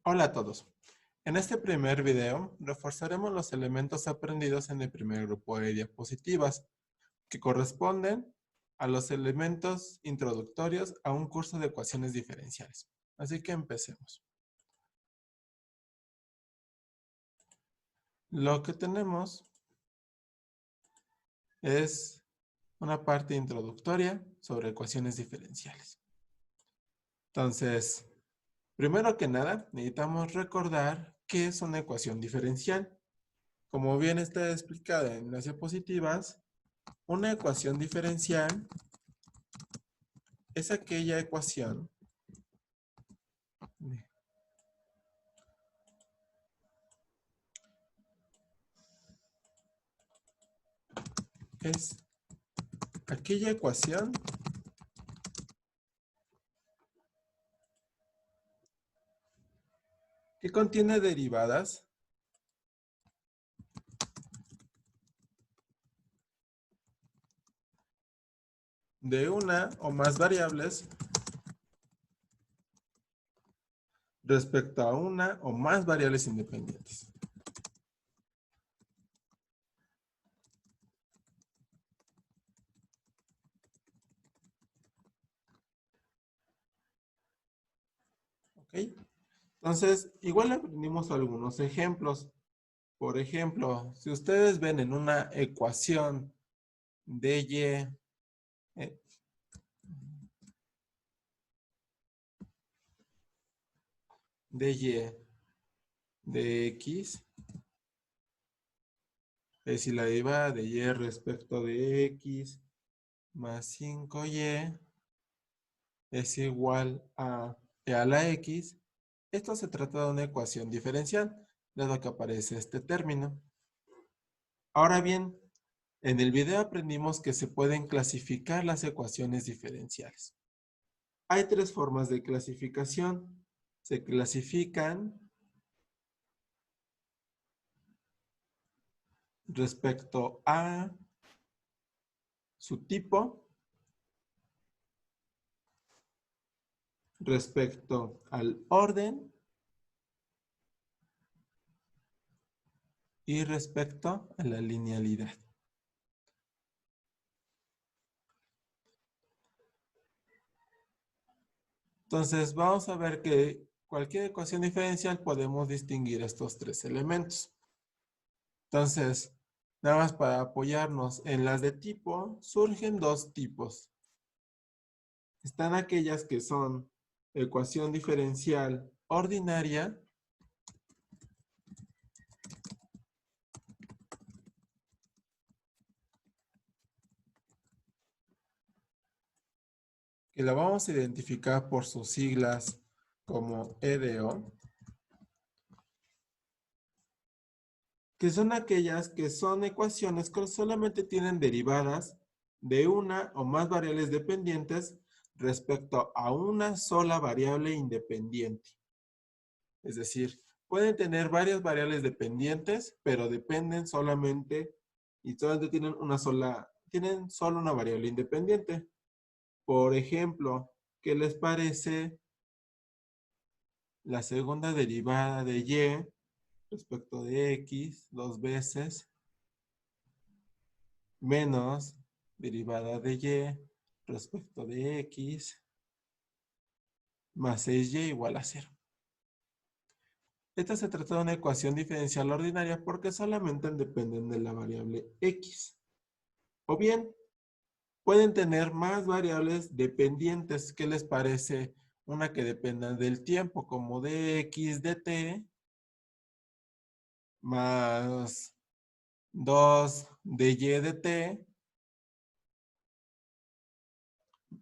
Hola a todos. En este primer video reforzaremos los elementos aprendidos en el primer grupo de diapositivas, que corresponden a los elementos introductorios a un curso de ecuaciones diferenciales. Así que empecemos. Lo que tenemos es una parte introductoria sobre ecuaciones diferenciales. Entonces, primero que nada, necesitamos recordar qué es una ecuación diferencial. Como bien está explicado en las diapositivas, una ecuación diferencial es aquella ecuación que contiene derivadas de una o más variables respecto a una o más variables independientes. ¿Ok? Entonces, igual aprendimos algunos ejemplos. Por ejemplo, si ustedes ven en una ecuación de y de x, es decir, la derivada de y respecto de x más 5y es igual a la x. Esto se trata de una ecuación diferencial, dado que aparece este término. Ahora bien, en el video aprendimos que se pueden clasificar las ecuaciones diferenciales. Hay tres formas de clasificación. Se clasifican respecto a su tipo, respecto al orden y respecto a la linealidad. Entonces, vamos a ver que cualquier ecuación diferencial podemos distinguir estos tres elementos. Entonces, nada más para apoyarnos en las de tipo, surgen dos tipos. Están aquellas que son ecuación diferencial ordinaria que la vamos a identificar por sus siglas como EDO, que son aquellas que son ecuaciones que solamente tienen derivadas de una o más variables dependientes respecto a una sola variable independiente. Es decir, pueden tener varias variables dependientes, pero dependen solamente y solamente tienen solo una variable independiente. Por ejemplo, ¿qué les parece la segunda derivada de y respecto de x dos veces menos derivada de y respecto de x más 6y igual a 0? Esta se trata de una ecuación diferencial ordinaria porque solamente dependen de la variable x. O bien, pueden tener más variables dependientes. ¿Qué les parece? Una que dependa del tiempo, como dx dt, más 2 dy dt,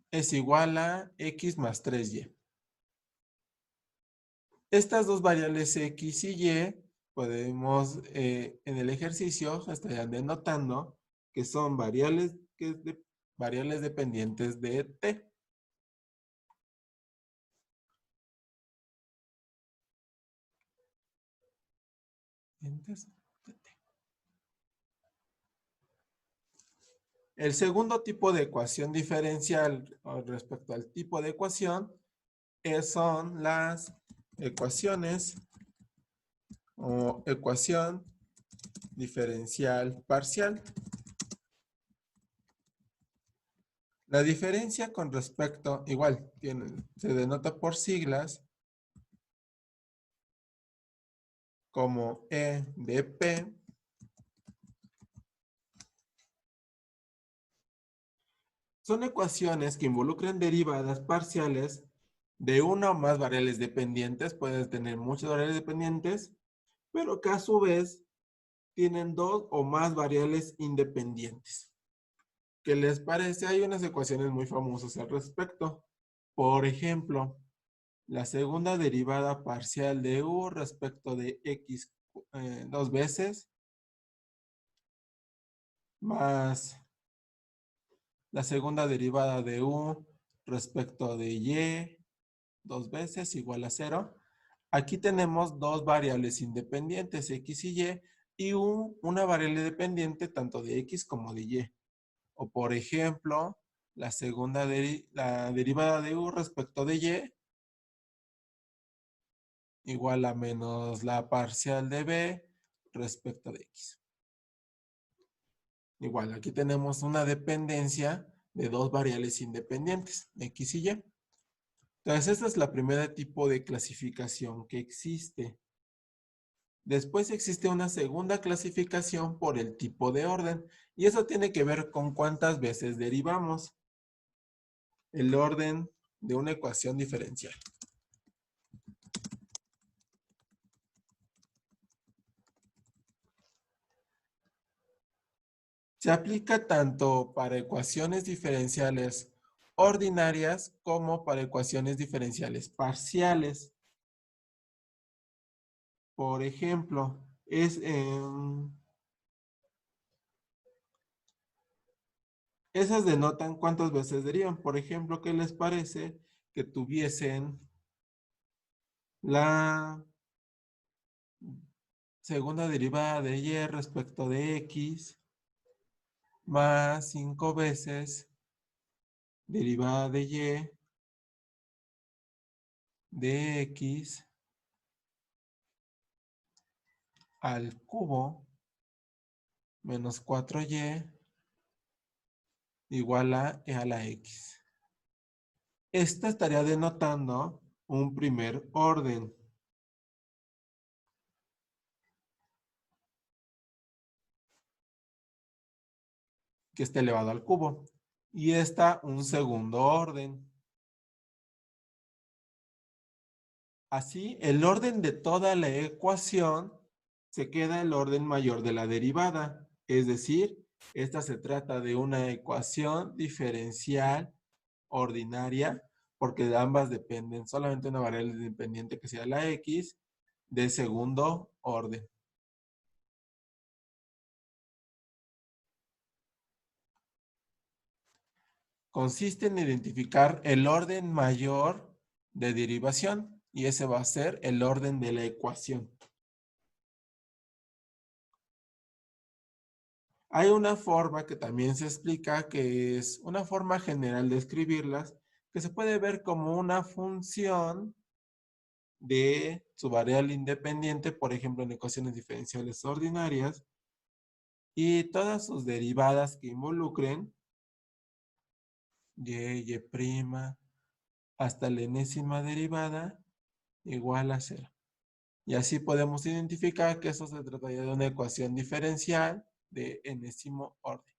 es igual a x más 3y. Estas dos variables x y y podemos, en el ejercicio, estarían denotando que son variables dependientes de t. El segundo tipo de ecuación diferencial respecto al tipo de ecuación son las ecuaciones o ecuación diferencial parcial. La diferencia con respecto, igual, se denota por siglas como E de P. Son ecuaciones que involucran derivadas parciales de una o más variables dependientes. Puedes tener muchas variables dependientes, pero que a su vez tienen dos o más variables independientes. ¿Qué les parece? Hay unas ecuaciones muy famosas al respecto. Por ejemplo, la segunda derivada parcial de u respecto de x dos veces más la segunda derivada de u respecto de y dos veces igual a 0. Aquí tenemos dos variables independientes, x y una variable dependiente tanto de x como de y. O por ejemplo, la segunda la derivada de u respecto de y igual a menos la parcial de b respecto de x. Igual, aquí tenemos una dependencia de dos variables independientes, x y y. Entonces, esta es la primera tipo de clasificación que existe. Después existe una segunda clasificación por el tipo de orden, y eso tiene que ver con cuántas veces derivamos el orden de una ecuación diferencial. Se aplica tanto para ecuaciones diferenciales ordinarias como para ecuaciones diferenciales parciales. Por ejemplo, esas denotan cuántas veces derivan. Por ejemplo, ¿qué les parece que tuviesen la segunda derivada de y respecto de x más 5 veces derivada de y de x al cubo menos 4y igual a e a la x? Esta estaría denotando un primer orden. Que esté elevado al cubo. Y esta un segundo orden. Así, el orden de toda la ecuación se queda el orden mayor de la derivada. Es decir, esta se trata de una ecuación diferencial ordinaria, porque de ambas dependen solamente una variable independiente que sea la x de segundo orden. Consiste en identificar el orden mayor de derivación y ese va a ser el orden de la ecuación. Hay una forma que también se explica, que es una forma general de escribirlas, que se puede ver como una función de su variable independiente, por ejemplo, en ecuaciones diferenciales ordinarias, y todas sus derivadas que involucren y, hasta la enésima derivada igual a 0. Y así podemos identificar que eso se trataría de una ecuación diferencial de enésimo orden.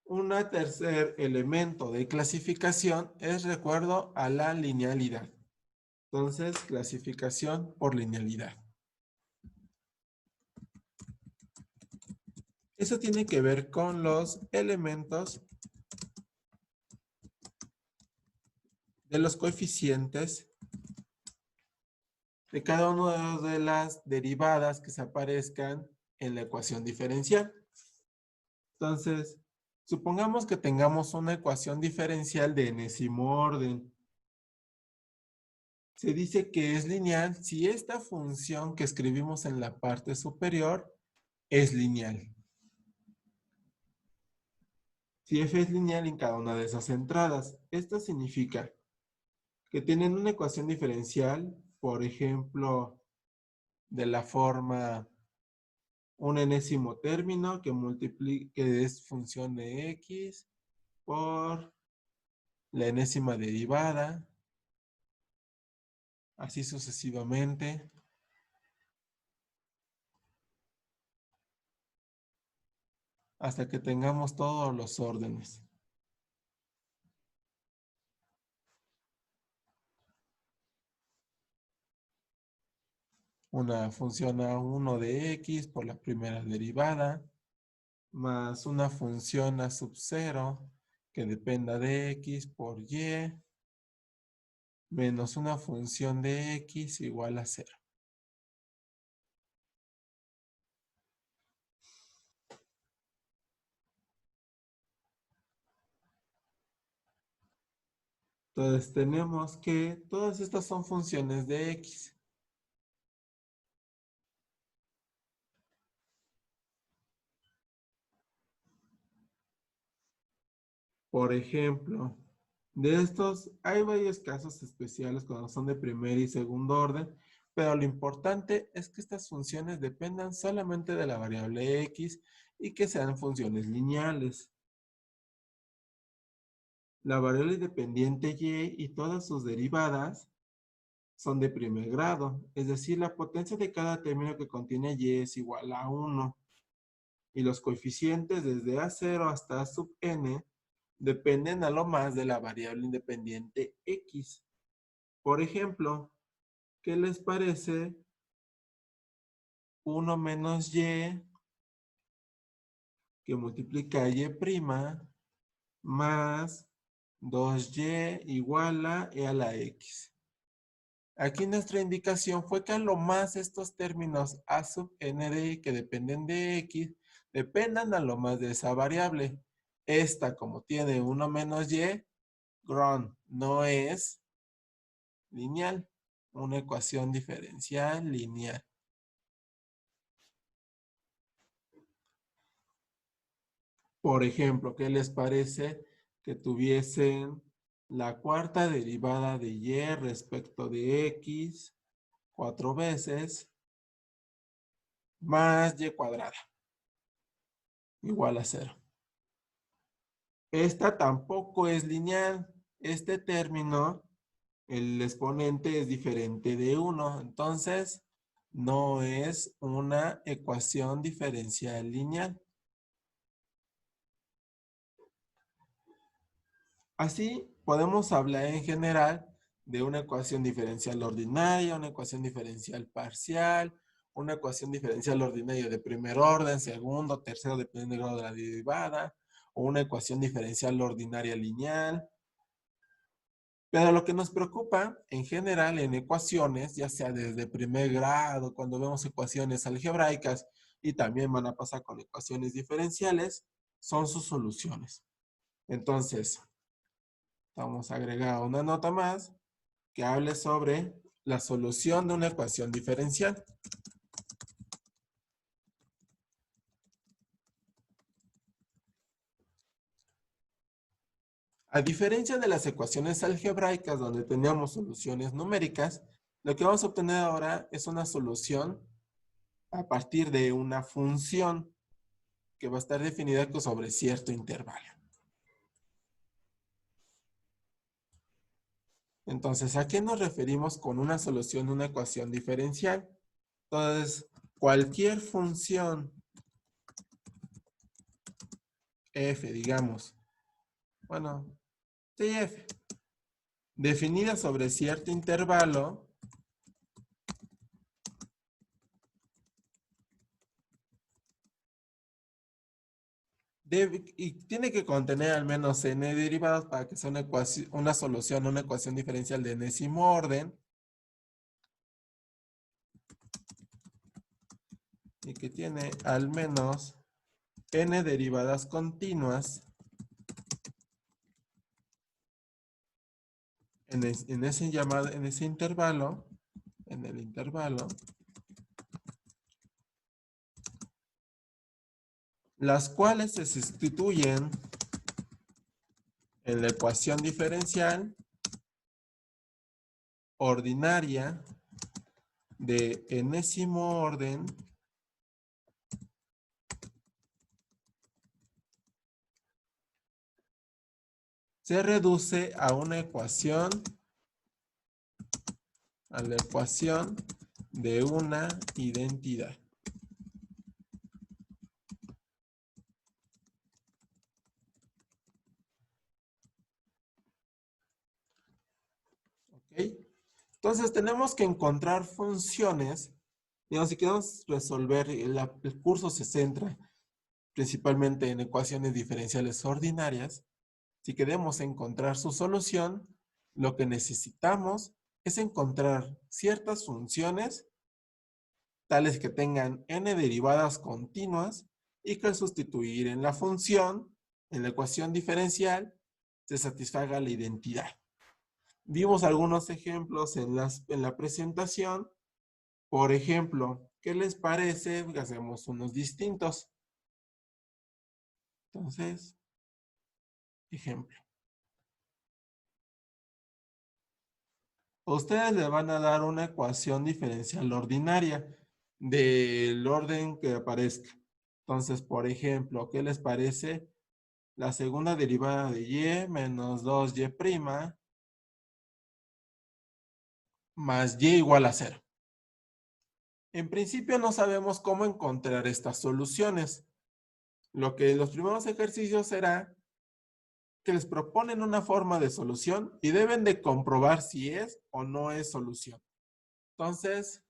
Un tercer elemento de clasificación es recuerdo a la linealidad. Entonces, clasificación por linealidad. Eso tiene que ver con los elementos de los coeficientes de cada una de las derivadas que se aparezcan en la ecuación diferencial. Entonces, supongamos que tengamos una ecuación diferencial de enésimo orden. Se dice que es lineal si esta función que escribimos en la parte superior es lineal. Si f es lineal en cada una de esas entradas, esto significa que tienen una ecuación diferencial, por ejemplo, de la forma un enésimo término que es función de x por la enésima derivada, así sucesivamente, hasta que tengamos todos los órdenes. Una función a1 de x por la primera derivada, más una función a sub 0 que dependa de x por y, menos una función de x igual a 0. Entonces tenemos que todas estas son funciones de x. Por ejemplo, de estos hay varios casos especiales cuando son de primer y segundo orden, pero lo importante es que estas funciones dependan solamente de la variable x y que sean funciones lineales. La variable independiente y todas sus derivadas son de primer grado, es decir, la potencia de cada término que contiene y es igual a 1. Y los coeficientes desde a0 hasta a sub n dependen a lo más de la variable independiente x. Por ejemplo, ¿qué les parece 1 menos y que multiplica y' más 2y igual a e a la x? Aquí nuestra indicación fue que a lo más estos términos a sub n de y que dependen de x dependan a lo más de esa variable. Esta, como tiene 1 menos y, no es lineal. Una ecuación diferencial lineal. Por ejemplo, ¿qué les parece que tuviesen la cuarta derivada de y respecto de x 4 veces más y cuadrada igual a 0? Esta tampoco es lineal. Este término, el exponente es diferente de 1. Entonces, no es una ecuación diferencial lineal. Así, podemos hablar en general de una ecuación diferencial ordinaria, una ecuación diferencial parcial, una ecuación diferencial ordinaria de primer orden, segundo, tercero, dependiendo del grado de la derivada, o una ecuación diferencial ordinaria lineal. Pero lo que nos preocupa en general en ecuaciones, ya sea desde primer grado, cuando vemos ecuaciones algebraicas y también van a pasar con ecuaciones diferenciales, son sus soluciones. Entonces, vamos a agregar una nota más que hable sobre la solución de una ecuación diferencial. A diferencia de las ecuaciones algebraicas donde teníamos soluciones numéricas, lo que vamos a obtener ahora es una solución a partir de una función que va a estar definida sobre cierto intervalo. Entonces, ¿a qué nos referimos con una solución de una ecuación diferencial? Entonces, cualquier función f, digamos, bueno, sí, f, definida sobre cierto intervalo, y tiene que contener al menos n derivadas para que sea una solución, una ecuación diferencial de enésimo orden. Y que tiene al menos n derivadas continuas en ese intervalo, en el intervalo, las cuales se sustituyen en la ecuación diferencial ordinaria de enésimo orden se reduce a una ecuación, a la ecuación de una identidad. ¿Ok? Entonces tenemos que encontrar funciones. Digamos, si queremos resolver, el curso se centra principalmente en ecuaciones diferenciales ordinarias. Si queremos encontrar su solución, lo que necesitamos es encontrar ciertas funciones tales que tengan n derivadas continuas y que al sustituir en la función, en la ecuación diferencial, se satisfaga la identidad. Vimos algunos ejemplos en la presentación. Por ejemplo, ¿qué les parece que hacemos unos distintos? Entonces, ejemplo. Ustedes le van a dar una ecuación diferencial ordinaria del orden que aparezca. Entonces, por ejemplo, ¿qué les parece? La segunda derivada de y menos 2y' más y igual a 0. En principio no sabemos cómo encontrar estas soluciones. Lo que los primeros ejercicios será que les proponen una forma de solución y deben de comprobar si es o no es solución. Entonces,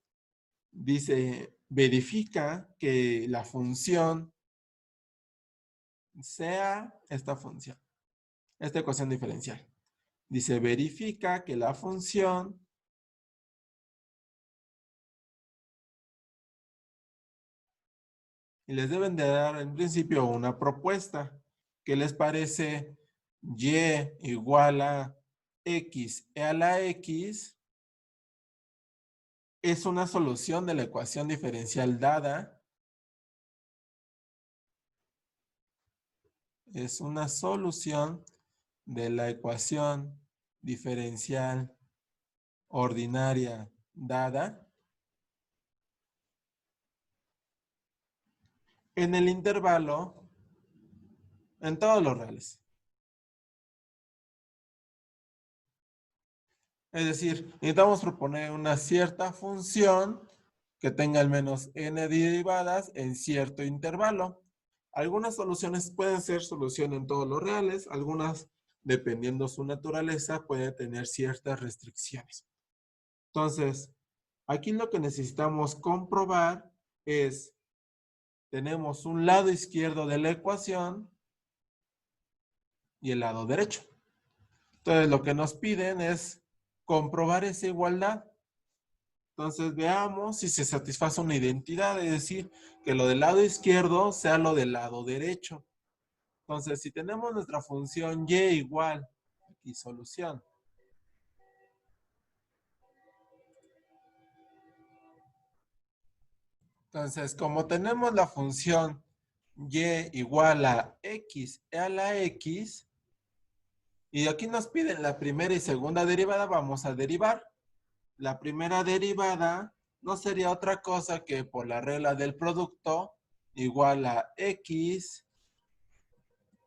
dice, verifica que la función sea esta función, esta ecuación diferencial. Dice, verifica que la función y les deben de dar en principio una propuesta. ¿Qué les parece? Y igual a x a la x es una solución de la ecuación diferencial dada. Es una solución de la ecuación diferencial ordinaria dada en el intervalo en todos los reales. Es decir, necesitamos proponer una cierta función que tenga al menos n derivadas en cierto intervalo. Algunas soluciones pueden ser solución en todos los reales, algunas, dependiendo su naturaleza, pueden tener ciertas restricciones. Entonces, aquí lo que necesitamos comprobar es, tenemos un lado izquierdo de la ecuación y el lado derecho. Entonces, lo que nos piden es comprobar esa igualdad. Entonces, veamos si se satisface una identidad, es decir, que lo del lado izquierdo sea lo del lado derecho. Entonces, si tenemos nuestra función y igual, aquí solución. Entonces, como tenemos la función y igual a x a la x, y aquí nos piden la primera y segunda derivada, vamos a derivar. La primera derivada no sería otra cosa que por la regla del producto igual a x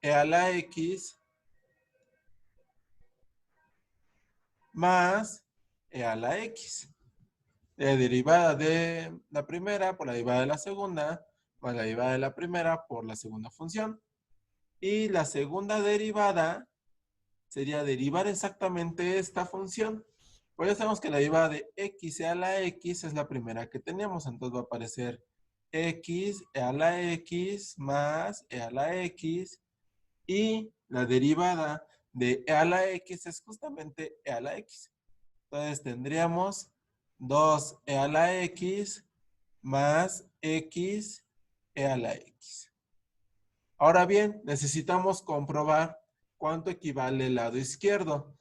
a la x más a la x. La derivada de la primera por la derivada de la segunda más la derivada de la primera por la segunda función. Y la segunda derivada sería derivar exactamente esta función. Pues ya sabemos que la derivada de x a la x es la primera que teníamos. Entonces va a aparecer x a la x más a la x. Y la derivada de a la x es justamente a la x. Entonces tendríamos 2 a la x más x a la x. Ahora bien, necesitamos comprobar cuánto equivale el lado izquierdo.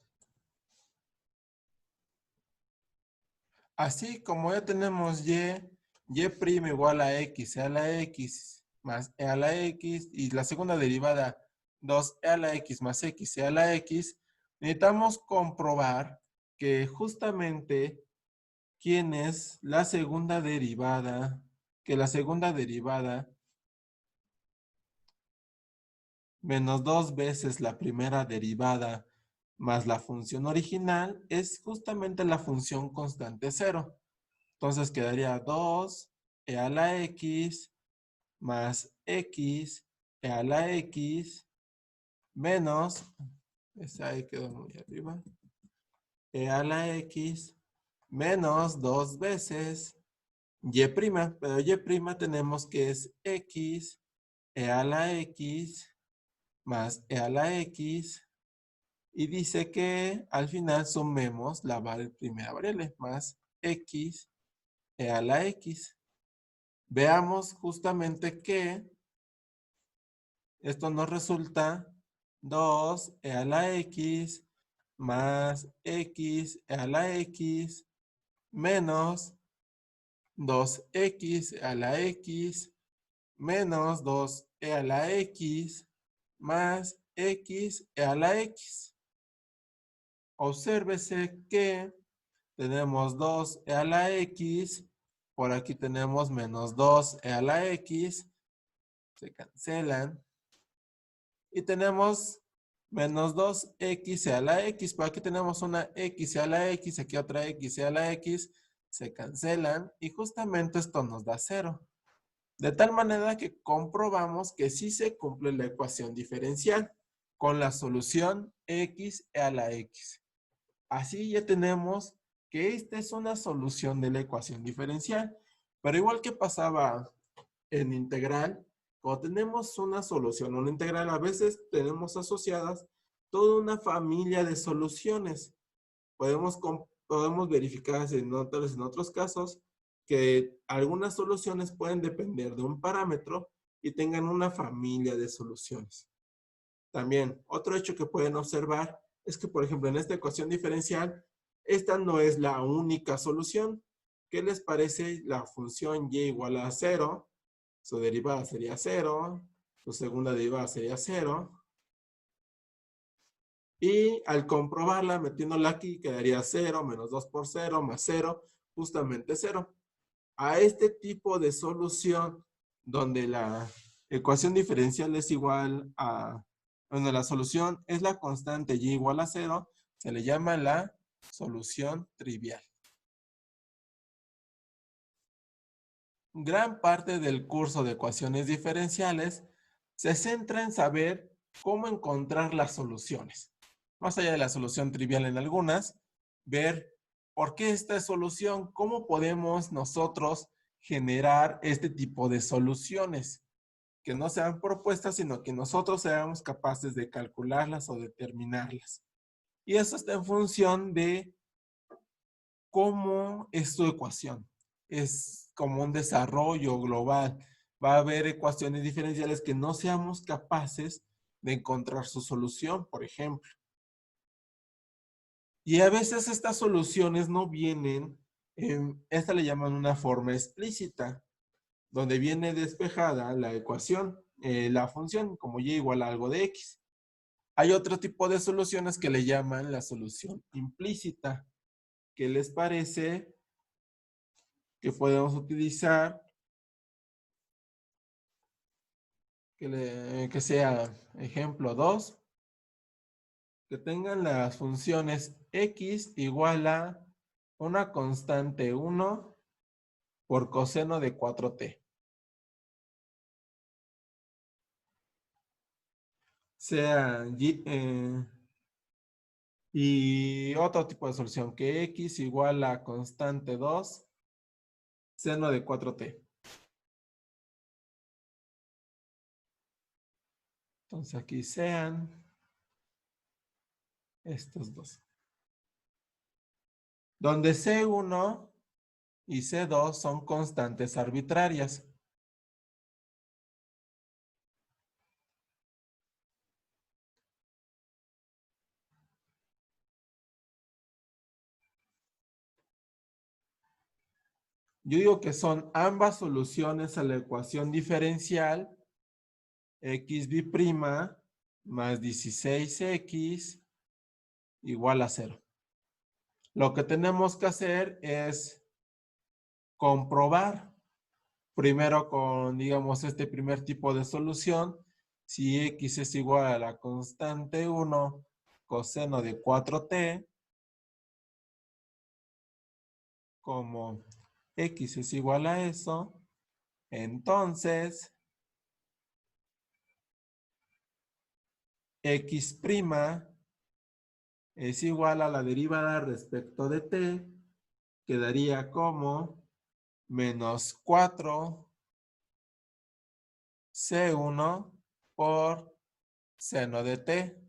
Así como ya tenemos y' igual a x a la x más e a la x y la segunda derivada 2e a la x más x e a la x, necesitamos comprobar que justamente quién es la segunda derivada, que la segunda derivada menos 2 veces la primera derivada más la función original es justamente la función constante 0. Entonces quedaría 2e a la x más x e a la x menos, esa ahí quedó muy arriba, e a la x menos 2 veces y', pero y' tenemos que es x e a la x más e a la x y dice que al final sumemos la primera variable más x e a la x. Veamos justamente que esto nos resulta 2e a la x más x e a la x menos 2x a la x menos 2e a la x más x e a la x. Obsérvese que tenemos 2e a la x, por aquí tenemos menos 2e a la x, se cancelan. Y tenemos menos 2x a la x, por aquí tenemos una x a la x, aquí otra x a la x, se cancelan y justamente esto nos da 0. De tal manera que comprobamos que sí se cumple la ecuación diferencial con la solución x a la x. Así ya tenemos que esta es una solución de la ecuación diferencial. Pero igual que pasaba en integral, cuando tenemos una solución, una integral, a veces tenemos asociadas toda una familia de soluciones. Podemos verificar en otros casos que algunas soluciones pueden depender de un parámetro y tengan una familia de soluciones. También, otro hecho que pueden observar es que, por ejemplo, en esta ecuación diferencial, esta no es la única solución. ¿Qué les parece la función y igual a 0? Su derivada sería 0, su segunda derivada sería 0. Y al comprobarla, metiéndola aquí, quedaría 0 menos 2 por 0 más 0, justamente 0. A este tipo de solución, donde la ecuación diferencial es igual a, donde la solución es la constante y igual a 0, se le llama la solución trivial. Gran parte del curso de ecuaciones diferenciales se centra en saber cómo encontrar las soluciones. Más allá de la solución trivial en algunas, ver por qué esta es solución, cómo podemos nosotros generar este tipo de soluciones que no sean propuestas, sino que nosotros seamos capaces de calcularlas o determinarlas. Y eso está en función de cómo es tu ecuación. Es como un desarrollo global. Va a haber ecuaciones diferenciales que no seamos capaces de encontrar su solución, por ejemplo. Y a veces estas soluciones no vienen, esta le llaman una forma explícita, donde viene despejada la ecuación, la función, como y igual a algo de x. Hay otro tipo de soluciones que le llaman la solución implícita. ¿Qué les parece que podemos utilizar? Que sea ejemplo 2, que tengan las funciones x igual a una constante 1 por coseno de 4t. Sea y otro tipo de solución, que x igual a constante 2 seno de 4t. Entonces aquí sean estos dos. Donde C1 y C2 son constantes arbitrarias. Yo digo que son ambas soluciones a la ecuación diferencial x b' más 16x igual a 0. Lo que tenemos que hacer es comprobar primero con, digamos, este primer tipo de solución, si x es igual a la constante 1 coseno de 4t, como x es igual a eso, entonces x' es igual a la derivada respecto de t, quedaría como menos 4 C1 por seno de t,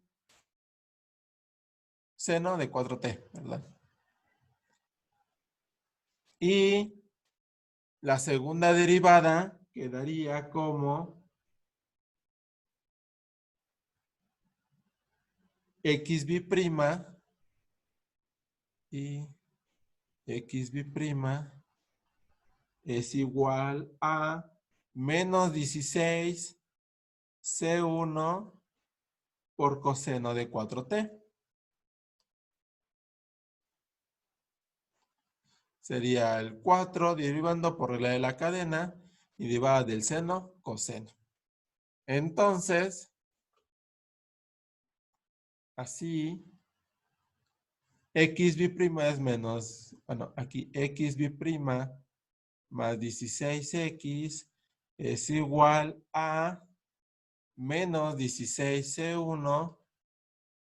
seno de 4t, ¿verdad? Y la segunda derivada quedaría como xb' y xb' es igual a menos 16 C1 por coseno de 4t. Sería el 4 derivando por regla de la cadena y derivada del seno, coseno. Entonces, así, xb' es menos, bueno, aquí xb' más 16x es igual a menos 16c1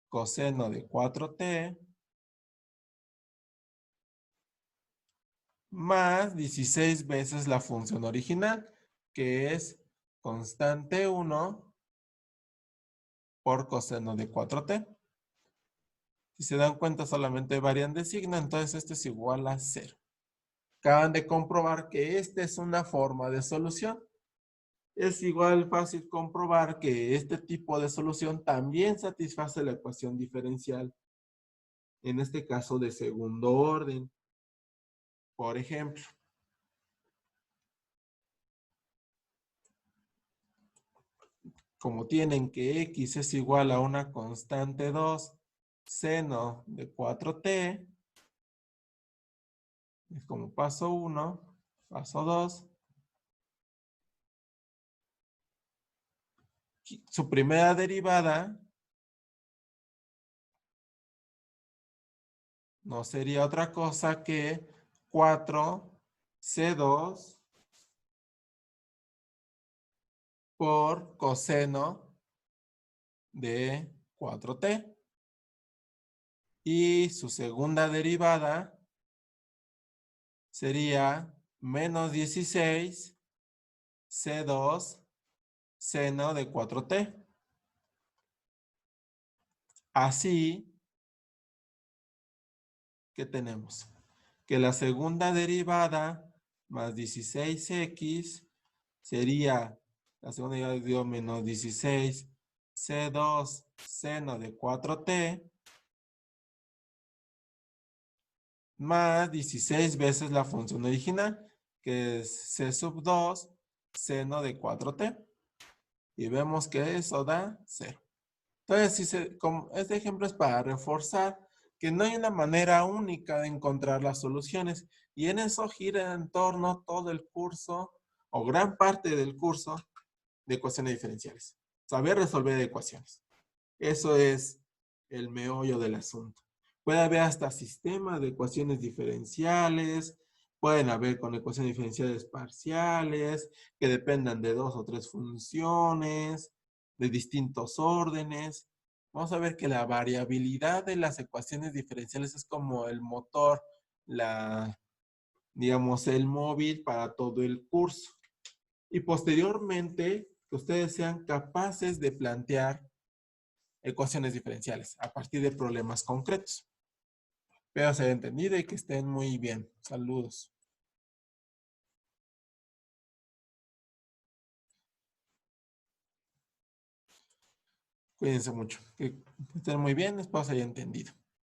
coseno de 4t más 16 veces la función original, que es constante 1 por coseno de 4t. Si se dan cuenta, solamente varían de signo, entonces esto es igual a 0. Acaban de comprobar que esta es una forma de solución. Es igual fácil comprobar que este tipo de solución también satisface la ecuación diferencial, en este caso de segundo orden. Por ejemplo, como tienen que x es igual a una constante 2 seno de 4t, es como paso 1, paso 2. Su primera derivada no sería otra cosa que 4c2 por coseno de 4t. Y su segunda derivada sería menos 16 C2 seno de 4t. Así que tenemos que la segunda derivada más 16x sería, la segunda derivada dio menos 16 C2 seno de 4t más 16 veces la función original, que es c sub 2 seno de 4t. Y vemos que eso da 0. Entonces, este ejemplo es para reforzar que no hay una manera única de encontrar las soluciones. Y en eso gira en torno todo el curso, o gran parte del curso, de ecuaciones diferenciales. Saber resolver ecuaciones. Eso es el meollo del asunto. Puede haber hasta sistemas de ecuaciones diferenciales, pueden haber con ecuaciones diferenciales parciales, que dependan de 2 o 3 funciones, de distintos órdenes. Vamos a ver que la variabilidad de las ecuaciones diferenciales es como el motor, digamos, el móvil para todo el curso. Y posteriormente, que ustedes sean capaces de plantear ecuaciones diferenciales a partir de problemas concretos. Espero se haya entendido y que estén muy bien. Saludos. Cuídense mucho. Que estén muy bien. Espero se haya entendido.